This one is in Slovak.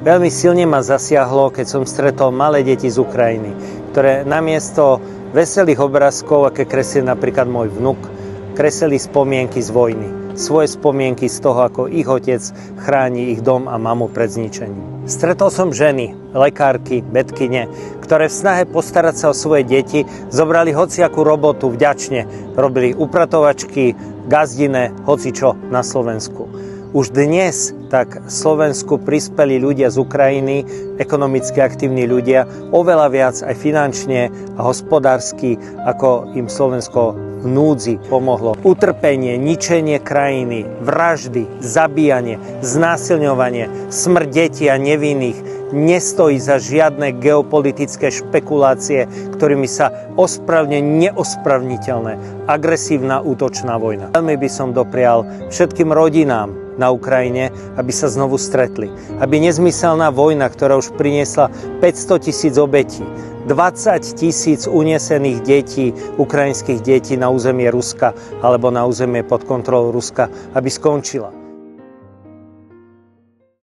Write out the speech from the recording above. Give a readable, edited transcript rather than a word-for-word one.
Veľmi silne ma zasiahlo, keď som stretol malé deti z Ukrajiny, ktoré namiesto veselých obrázkov, aké kreslil napríklad môj vnuk, kreslili spomienky z vojny. Svoje spomienky z toho, ako ich otec chráni ich dom a mamu pred zničením. Stretol som ženy, lekárky, bedkyne, ktoré v snahe postarať sa o svoje deti zobrali hociakú robotu vďačne. Robili upratovačky, gazdine, hocičo na Slovensku. Už dnes tak Slovensku prispeli ľudia z Ukrajiny, ekonomicky aktívni ľudia, oveľa viac aj finančne a hospodársky, ako im Slovensko v núdzi pomohlo. Utrpenie, ničenie krajiny, vraždy, zabíjanie, znásilňovanie, smrť detí a nevinných nestojí za žiadne geopolitické špekulácie, ktorými sa ospravne neospravniteľné agresívna útočná vojna. Veľmi by som doprial všetkým rodinám na Ukrajine, aby sa znovu stretli. Aby nezmyselná vojna, ktorá už priniesla 500 000 obetí, 20 000 unesených detí, ukrajinských detí na územie Ruska alebo na územie pod kontrolou Ruska, aby skončila.